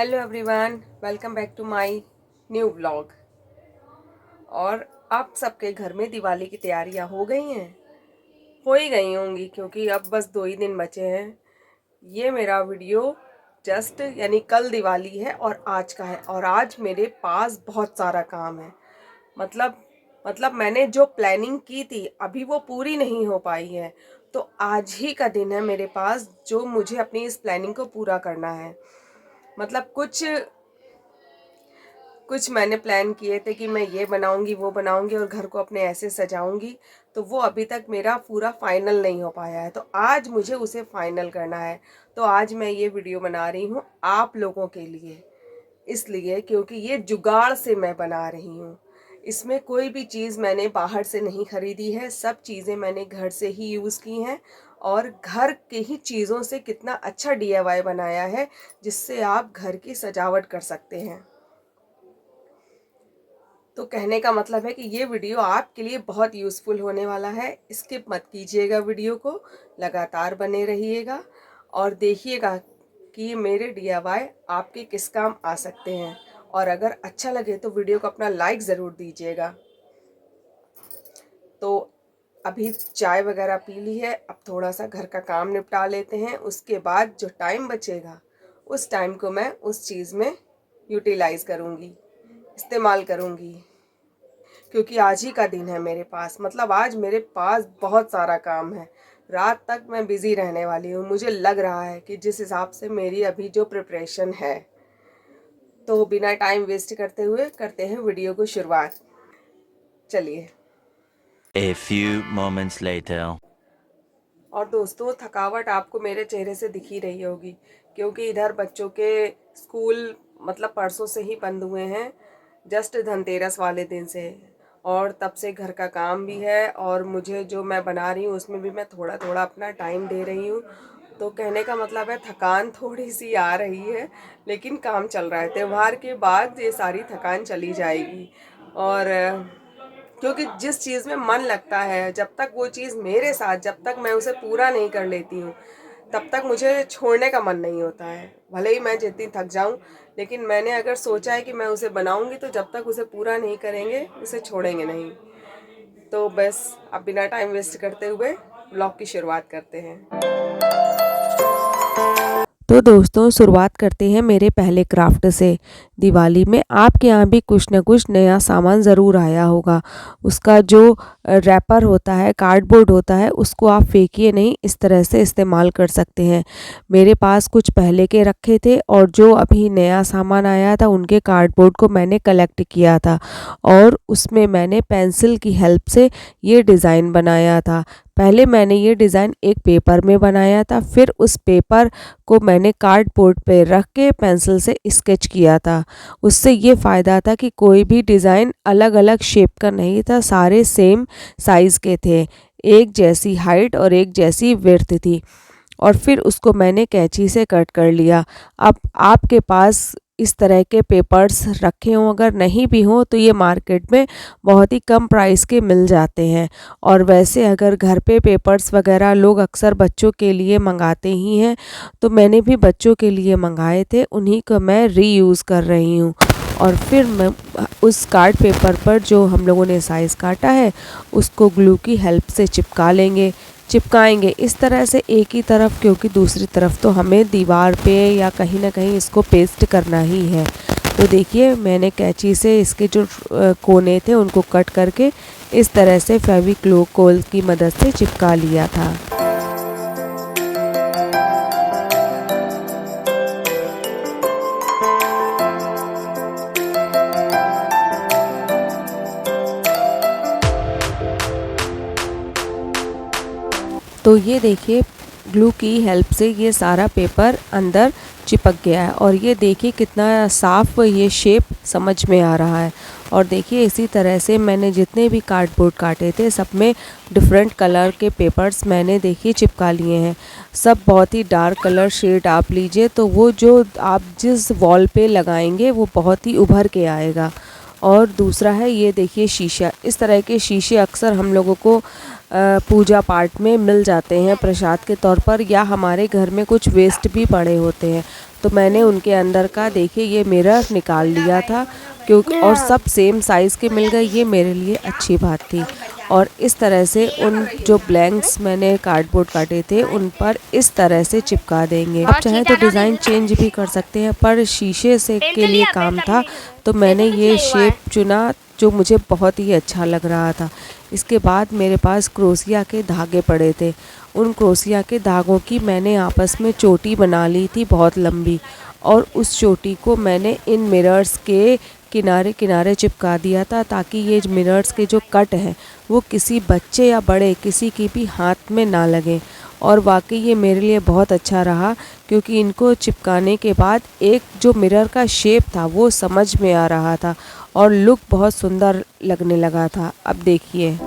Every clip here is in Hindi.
Hello everyone, welcome back to my new blog. और आप सबके घर में दिवाली की तैयारियां हो गई हैं? हो ही गई होंगी क्योंकि अब बस 2 ही दिन बचे हैं। ये मेरा वीडियो जस्ट यानी कल दिवाली है और आज का है, और आज मेरे पास बहुत सारा काम है। मतलब मैंने जो प्लानिंग की थी अभी वो पूरी नहीं हो पाई है, तो आज ही का दिन है मेरे पास जो मुझे अपनी इस प्लानिंग को पूरा करना है। मतलब कुछ मैंने प्लान किए थे कि मैं ये बनाऊंगी वो बनाऊंगी और घर को अपने ऐसे सजाऊंगी, तो वो अभी तक मेरा पूरा फाइनल नहीं हो पाया है। तो आज मुझे उसे फाइनल करना है। तो आज मैं ये वीडियो बना रही हूँ आप लोगों के लिए, इसलिए क्योंकि ये जुगाड़ से मैं बना रही हूँ। इसमें कोई भी चीज़ मैंने बाहर से नहीं खरीदी है, सब चीज़ें मैंने घर से ही यूज़ की हैं और घर के ही चीज़ों से कितना अच्छा DIY बनाया है जिससे आप घर की सजावट कर सकते हैं। तो कहने का मतलब है कि ये वीडियो आपके लिए बहुत यूज़फुल होने वाला है। स्किप मत कीजिएगा, वीडियो को लगातार बने रहिएगा और देखिएगा कि मेरे DIY आपके किस काम आ सकते हैं। और अगर अच्छा लगे तो वीडियो को अपना लाइक ज़रूर दीजिएगा। तो अभी चाय वगैरह पी ली है, अब थोड़ा सा घर का काम निपटा लेते हैं। उसके बाद जो टाइम बचेगा उस टाइम को मैं उस चीज़ में यूटिलाइज़ करूँगी, इस्तेमाल करूँगी, क्योंकि आज ही का दिन है मेरे पास। मतलब आज मेरे पास बहुत सारा काम है। रात तक मैं बिज़ी रहने वाली हूँ, मुझे लग रहा है कि जिस हिसाब से मेरी अभी जो प्रिपरेशन है। तो बिना टाइम वेस्ट करते हुए करते हैं वीडियो को शुरुआत। चलिए। A few moments later. और दोस्तों, थकावट आपको मेरे चेहरे से दिख ही रही होगी क्योंकि इधर बच्चों के स्कूल मतलब परसों से ही बंद हुए हैं, जस्ट धनतेरस वाले दिन से। और तब से घर का काम भी है और मुझे जो मैं बना रही हूँ उसमें भी मैं थोड़ा थोड़ा अपना टाइम दे रही हूँ। तो कहने का मतलब है थकान थोड़ी सी आ रही है, लेकिन काम चल रहा है। त्यौहार के बाद ये सारी थकान चली जाएगी। और क्योंकि जिस चीज़ में मन लगता है, जब तक वो चीज़ मेरे साथ, जब तक मैं उसे पूरा नहीं कर लेती हूँ तब तक मुझे छोड़ने का मन नहीं होता है। भले ही मैं जितनी थक जाऊँ, लेकिन मैंने अगर सोचा है कि मैं उसे बनाऊँगी तो जब तक उसे पूरा नहीं करेंगे उसे छोड़ेंगे नहीं। तो बस अब बिना टाइम वेस्ट करते हुए ब्लॉग की शुरुआत करते हैं। तो दोस्तों, शुरुआत करते हैं मेरे पहले क्राफ्ट से। दिवाली में आपके यहाँ भी कुछ न कुछ नया सामान ज़रूर आया होगा। उसका जो रैपर होता है, कार्डबोर्ड होता है, उसको आप फेंकिए नहीं, इस तरह से इस्तेमाल कर सकते हैं। मेरे पास कुछ पहले के रखे थे और जो अभी नया सामान आया था उनके कार्डबोर्ड को मैंने कलेक्ट किया था और उसमें मैंने पेंसिल की हेल्प से ये डिज़ाइन बनाया था। पहले मैंने ये डिज़ाइन एक पेपर में बनाया था, फिर उस पेपर को मैंने कार्डबोर्ड पे रख के पेंसिल से स्केच किया था। उससे ये फ़ायदा था कि कोई भी डिज़ाइन अलग अलग शेप का नहीं था, सारे सेम साइज़ के थे, एक जैसी हाइट और एक जैसी विड्थ थी। और फिर उसको मैंने कैंची से कट कर लिया। अब आपके पास इस तरह के पेपर्स रखे हों, अगर नहीं भी हों तो ये मार्केट में बहुत ही कम प्राइस के मिल जाते हैं। और वैसे अगर घर पे पेपर्स वगैरह लोग अक्सर बच्चों के लिए मंगाते ही हैं, तो मैंने भी बच्चों के लिए मंगाए थे, उन्हीं को मैं रीयूज़ कर रही हूँ। और फिर मैं उस कार्ड पेपर पर जो हम लोगों ने साइज़ काटा है उसको ग्लू की हेल्प से चिपकाएंगे इस तरह से एक ही तरफ, क्योंकि दूसरी तरफ तो हमें दीवार पे या कहीं ना कहीं इसको पेस्ट करना ही है। तो देखिए, मैंने कैंची से इसके जो कोने थे उनको कट करके इस तरह से फेविकोल की मदद से चिपका लिया था। तो ये देखिए, ग्लू की हेल्प से ये सारा पेपर अंदर चिपक गया है और ये देखिए कितना साफ ये शेप समझ में आ रहा है। और देखिए, इसी तरह से मैंने जितने भी कार्डबोर्ड काटे थे सब में डिफरेंट कलर के पेपर्स मैंने देखिए चिपका लिए हैं। सब बहुत ही डार्क कलर शेड आप लीजिए तो वो जो आप जिस वॉल पे लगाएंगे वो बहुत ही उभर के आएगा। और दूसरा है, ये देखिए शीशा। इस तरह के शीशे अक्सर हम लोगों को पूजा पाठ में मिल जाते हैं प्रसाद के तौर पर, या हमारे घर में कुछ वेस्ट भी पड़े होते हैं तो मैंने उनके अंदर का देखिए ये मिरर निकाल लिया था, क्योंकि और सब सेम साइज़ के मिल गए, ये मेरे लिए अच्छी बात थी। और इस तरह से उन जो ब्लैंक्स मैंने कार्डबोर्ड काटे थे उन पर इस तरह से चिपका देंगे। आप चाहें तो डिज़ाइन चेंज भी कर सकते हैं, पर शीशे से के लिए काम था तो मैंने ये शेप चुना जो मुझे बहुत ही अच्छा लग रहा था। इसके बाद मेरे पास क्रोशिया के धागे पड़े थे, उन क्रोशिया के धागों की मैंने आपस में चोटी बना ली थी बहुत लंबी, और उस चोटी को मैंने इन मिरर्स के किनारे किनारे चिपका दिया था, ताकि ये मिरर्स के जो कट हैं वो किसी बच्चे या बड़े किसी की भी हाथ में ना लगे। और वाकई ये मेरे लिए बहुत अच्छा रहा, क्योंकि इनको चिपकाने के बाद एक जो मिरर का शेप था वो समझ में आ रहा था और लुक बहुत सुंदर लगने लगा था। अब देखिए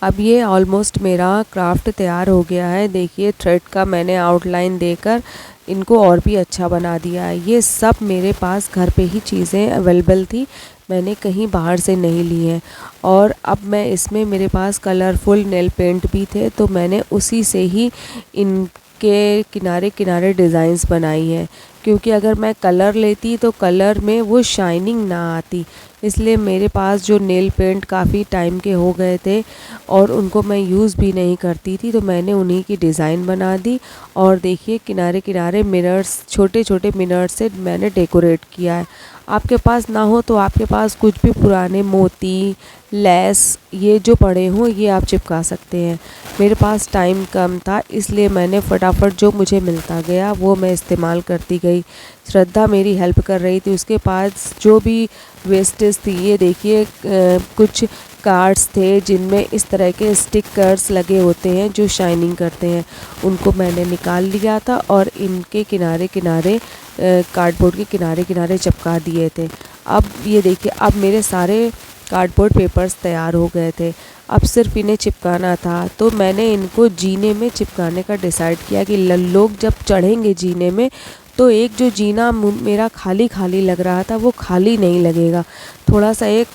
अब ये ऑलमोस्ट मेरा क्राफ्ट तैयार हो गया है। देखिए थ्रेड का मैंने आउटलाइन देकर इनको और भी अच्छा बना दिया है। ये सब मेरे पास घर पे ही चीज़ें अवेलेबल थी, मैंने कहीं बाहर से नहीं ली हैं। और अब मैं इसमें मेरे पास कलरफुल नेल पेंट भी थे, तो मैंने उसी से ही इनके किनारे किनारे डिज़ाइंस बनाई हैं, क्योंकि अगर मैं कलर लेती तो कलर में वो शाइनिंग ना आती। इसलिए मेरे पास जो नेल पेंट काफ़ी टाइम के हो गए थे और उनको मैं यूज़ भी नहीं करती थी, तो मैंने उन्हीं की डिज़ाइन बना दी। और देखिए किनारे किनारे मिरर्स, छोटे छोटे मिरर्स से मैंने डेकोरेट किया है। आपके पास ना हो तो आपके पास कुछ भी पुराने मोती, लेस ये जो पड़े हों ये आप चिपका सकते हैं। मेरे पास टाइम कम था, इसलिए मैंने फटाफट जो मुझे मिलता गया वो मैं इस्तेमाल करती गई। श्रद्धा मेरी हेल्प कर रही थी, उसके पास जो भी वेस्टेज थी, ये देखिए कुछ कार्ड्स थे जिनमें इस तरह के स्टिकर्स लगे होते हैं जो शाइनिंग करते हैं, उनको मैंने निकाल लिया था और इनके किनारे किनारे कार्डबोर्ड के किनारे किनारे चिपका दिए थे। अब ये देखिए अब मेरे सारे कार्डबोर्ड पेपर्स तैयार हो गए थे, अब सिर्फ इन्हें चिपकाना था। तो मैंने इनको जीने में चिपकाने का डिसाइड किया कि लोग जब चढ़ेंगे जीने में तो एक जो जीना मेरा खाली खाली लग रहा था वो खाली नहीं लगेगा, थोड़ा सा एक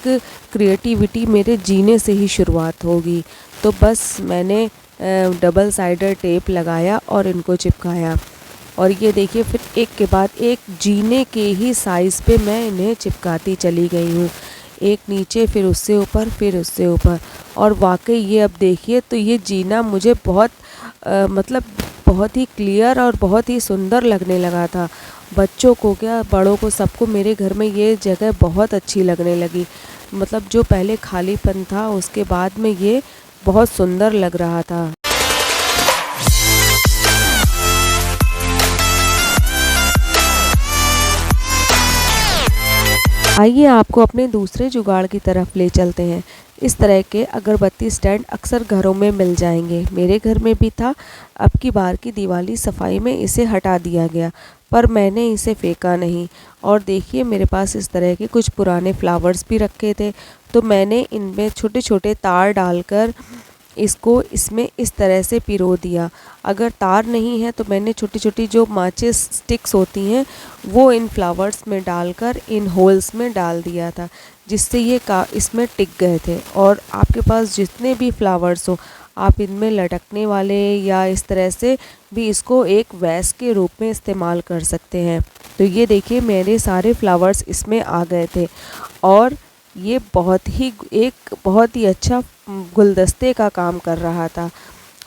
क्रिएटिविटी मेरे जीने से ही शुरुआत होगी। तो बस मैंने डबल साइडेड टेप लगाया और इनको चिपकाया, और ये देखिए फिर एक के बाद एक जीने के ही साइज़ पे मैं इन्हें चिपकाती चली गई हूँ, एक नीचे फिर उससे ऊपर फिर उससे ऊपर। और वाकई ये अब देखिए तो ये जीना मुझे बहुत मतलब बहुत ही क्लियर और बहुत ही सुंदर लगने लगा था। बच्चों को क्या बड़ों को सबको मेरे घर में ये जगह बहुत अच्छी लगने लगी, मतलब जो पहले खालीपन था उसके बाद में ये बहुत सुंदर लग रहा था। आइए आपको अपने दूसरे जुगाड़ की तरफ ले चलते हैं। इस तरह के अगरबत्ती स्टैंड अक्सर घरों में मिल जाएंगे, मेरे घर में भी था। अब की बार की दिवाली सफाई में इसे हटा दिया गया, पर मैंने इसे फेंका नहीं। और देखिए मेरे पास इस तरह के कुछ पुराने फ्लावर्स भी रखे थे, तो मैंने इनमें छोटे छोटे तार डालकर इसको इसमें इस तरह से पिरो दिया। अगर तार नहीं है तो मैंने छोटी छोटी जो माचिस स्टिक्स होती हैं वो इन फ्लावर्स में डालकर इन होल्स में डाल दिया था, जिससे ये इसमें टिक गए थे। और आपके पास जितने भी फ्लावर्स हो आप इनमें लटकने वाले या इस तरह से भी इसको एक वैस के रूप में इस्तेमाल कर सकते हैं। तो ये देखिए मेरे सारे फ्लावर्स इसमें आ गए थे, और ये बहुत ही अच्छा गुलदस्ते का काम कर रहा था।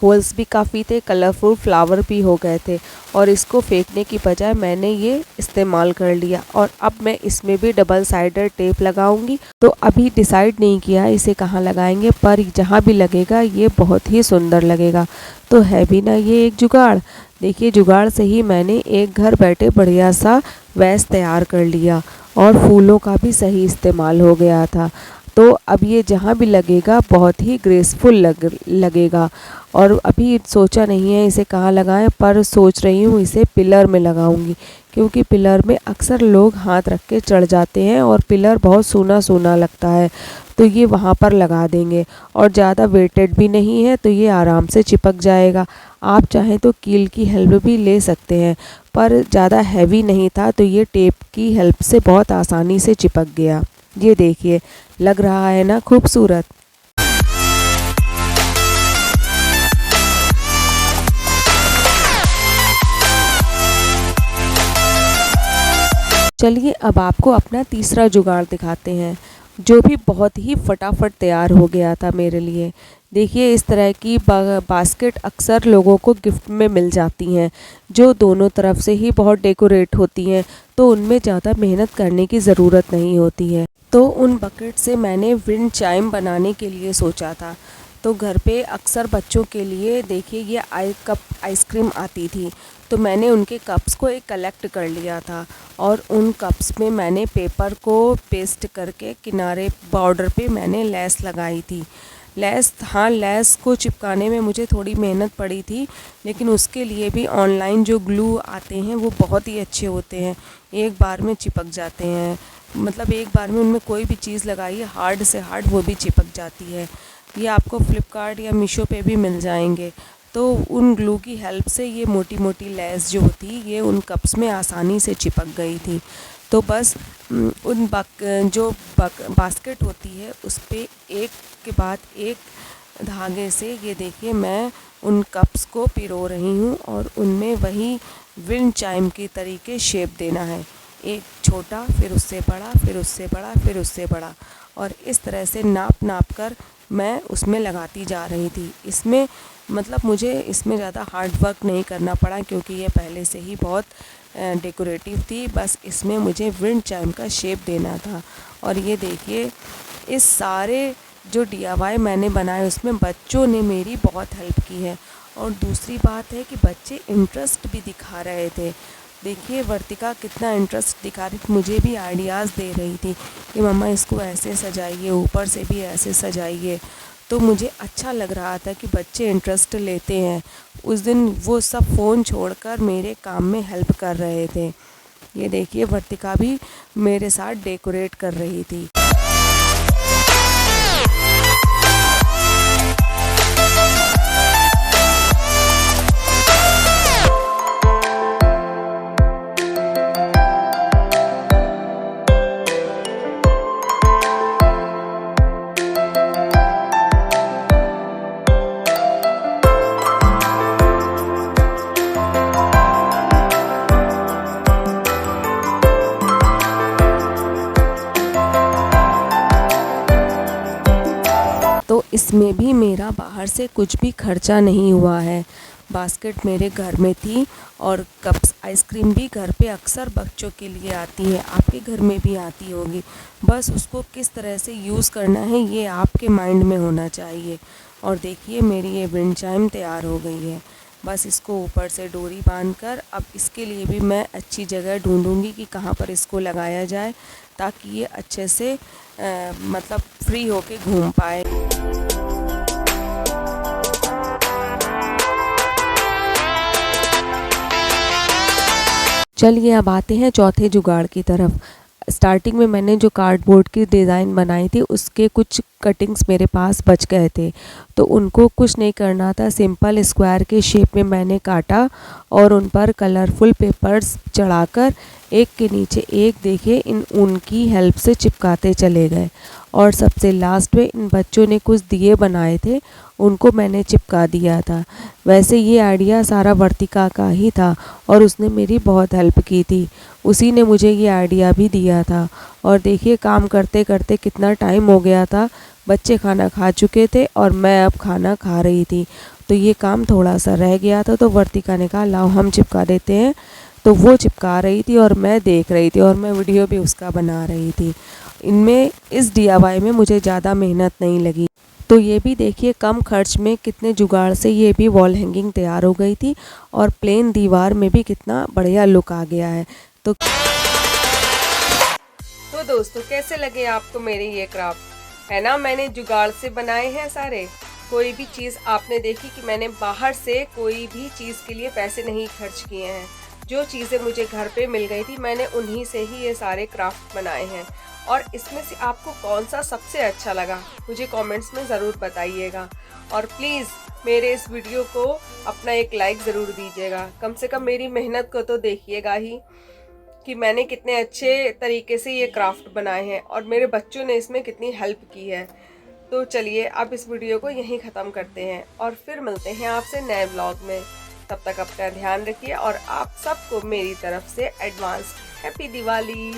होल्स भी काफ़ी थे, कलरफुल फ्लावर भी हो गए थे, और इसको फेंकने की बजाय मैंने ये इस्तेमाल कर लिया। और अब मैं इसमें भी डबल साइडेड टेप लगाऊंगी। तो अभी डिसाइड नहीं किया इसे कहाँ लगाएंगे, पर जहाँ भी लगेगा ये बहुत ही सुंदर लगेगा। तो है भी ना ये एक जुगाड़। देखिए जुगाड़ से ही मैंने एक घर बैठे बढ़िया सा वैस तैयार कर लिया, और फूलों का भी सही इस्तेमाल हो गया था। तो अब ये जहाँ भी लगेगा बहुत ही ग्रेसफुल लगेगा। और अभी सोचा नहीं है इसे कहाँ लगाएं, पर सोच रही हूँ इसे पिलर में लगाऊंगी, क्योंकि पिलर में अक्सर लोग हाथ रख के चढ़ जाते हैं और पिलर बहुत सूना सूना लगता है। तो ये वहाँ पर लगा देंगे, और ज़्यादा वेटेड भी नहीं है तो ये आराम से चिपक जाएगा। आप चाहें तो कील की हेल्प भी ले सकते हैं, पर ज़्यादा हैवी नहीं था तो ये टेप की हेल्प से बहुत आसानी से चिपक गया। ये देखिए लग रहा है ना खूबसूरत। चलिए अब आपको अपना तीसरा जुगाड़ दिखाते हैं, जो भी बहुत ही फटाफट तैयार हो गया था मेरे लिए। देखिए इस तरह की बास्केट अक्सर लोगों को गिफ्ट में मिल जाती हैं, जो दोनों तरफ से ही बहुत डेकोरेट होती हैं, तो उनमें ज़्यादा मेहनत करने की ज़रूरत नहीं होती है। तो उन बकेट से मैंने विंड चाइम बनाने के लिए सोचा था। तो घर पे अक्सर बच्चों के लिए देखिए ये कप आइसक्रीम आती थी, तो मैंने उनके कप्स को एक कलेक्ट कर लिया था और उन कप्स में मैंने पेपर को पेस्ट करके किनारे बॉर्डर पे मैंने लेस लगाई थी। लेस को चिपकाने में मुझे थोड़ी मेहनत पड़ी थी, लेकिन उसके लिए भी ऑनलाइन जो ग्लू आते हैं वो बहुत ही अच्छे होते हैं, एक बार में चिपक जाते हैं। मतलब एक बार में उनमें कोई भी चीज़ लगाइए हार्ड से हार्ड वो भी चिपक जाती है। ये आपको फ्लिपकार्ट या मीशो पे भी मिल जाएंगे। तो उन ग्लू की हेल्प से ये मोटी मोटी लेस जो होती ये उन कप्स में आसानी से चिपक गई थी। तो बस जो बास्केट होती है उस पे एक के बाद एक धागे से ये देखिए मैं उन कप्स को पिरो रही हूँ और उनमें वही विंड चाइम के तरीके शेप देना है, एक छोटा फिर उससे बड़ा फिर उससे बड़ा फिर उससे बड़ा, और इस तरह से नाप कर मैं उसमें लगाती जा रही थी। इसमें मतलब मुझे इसमें ज़्यादा हार्ड वर्क नहीं करना पड़ा, क्योंकि ये पहले से ही बहुत डेकोरेटिव थी। बस इसमें मुझे विंड चाइम का शेप देना था। और ये देखिए इस सारे जो DIY मैंने बनाए उसमें बच्चों ने मेरी बहुत हेल्प की है। और दूसरी बात है कि बच्चे इंटरेस्ट भी दिखा रहे थे। देखिए वर्तिका कितना इंटरेस्ट दिखा रही थी, मुझे भी आइडियाज़ दे रही थी कि मम्मा इसको ऐसे सजाइए, ऊपर से भी ऐसे सजाइए। तो मुझे अच्छा लग रहा था कि बच्चे इंटरेस्ट लेते हैं। उस दिन वो सब फ़ोन छोड़कर मेरे काम में हेल्प कर रहे थे। ये देखिए वर्तिका भी मेरे साथ डेकोरेट कर रही थी। तो इसमें भी मेरा बाहर से कुछ भी खर्चा नहीं हुआ है। बास्केट मेरे घर में थी और कप्स आइसक्रीम भी घर पे अक्सर बच्चों के लिए आती है, आपके घर में भी आती होगी। बस उसको किस तरह से यूज़ करना है ये आपके माइंड में होना चाहिए। और देखिए मेरी ये विंड चाइम तैयार हो गई है। बस इसको ऊपर से डोरी बांधकर अब इसके लिए भी मैं अच्छी जगह ढूंढूंगी कि कहाँ पर इसको लगाया जाए, ताकि ये अच्छे से मतलब फ्री होके घूम पाए। चलिए अब आते हैं चौथे जुगाड़ की तरफ। स्टार्टिंग में मैंने जो कार्डबोर्ड की डिज़ाइन बनाई थी उसके कुछ कटिंग्स मेरे पास बच गए थे, तो उनको कुछ नहीं करना था, सिंपल स्क्वायर के शेप में मैंने काटा और उन पर कलरफुल पेपर्स चढ़ाकर एक के नीचे एक देखिए इन ऊन की हेल्प से चिपकाते चले गए। और सबसे लास्ट में इन बच्चों ने कुछ दिए बनाए थे, उनको मैंने चिपका दिया था। वैसे ये आइडिया सारा वर्तिका का ही था और उसने मेरी बहुत हेल्प की थी, उसी ने मुझे ये आइडिया भी दिया था। और देखिए काम करते करते कितना टाइम हो गया था, बच्चे खाना खा चुके थे और मैं अब खाना खा रही थी। तो ये काम थोड़ा सा रह गया था, तो वर्तिका ने कहा लाओ हम चिपका देते हैं। तो वो चिपका रही थी और मैं देख रही थी और मैं वीडियो भी उसका बना रही थी। इनमें इस DIY में मुझे ज़्यादा मेहनत नहीं लगी। तो ये भी देखिए कम खर्च में कितने जुगाड़ से ये भी वॉल हैंगिंग तैयार हो गई थी और प्लेन दीवार में भी कितना बढ़िया लुक आ गया है। तो दोस्तों कैसे लगे आपको मेरे ये क्राफ्ट, है ना? मैंने जुगाड़ से बनाए हैं सारे। कोई भी चीज़ आपने देखी कि मैंने बाहर से कोई भी चीज़ के लिए पैसे नहीं खर्च किए हैं। जो चीज़ें मुझे घर पे मिल गई थी मैंने उन्हीं से ही ये सारे क्राफ्ट बनाए हैं। और इसमें से आपको कौन सा सबसे अच्छा लगा मुझे कमेंट्स में ज़रूर बताइएगा। और प्लीज़ मेरे इस वीडियो को अपना एक लाइक ज़रूर दीजिएगा। कम से कम मेरी मेहनत को तो देखिएगा ही कि मैंने कितने अच्छे तरीके से ये क्राफ्ट बनाए हैं और मेरे बच्चों ने इसमें कितनी हेल्प की है। तो चलिए अब इस वीडियो को यहीं ख़त्म करते हैं और फिर मिलते हैं आपसे नए ब्लॉग में। तब तक अपना ध्यान रखिए और आप सबको मेरी तरफ से एडवांस हैप्पी दिवाली।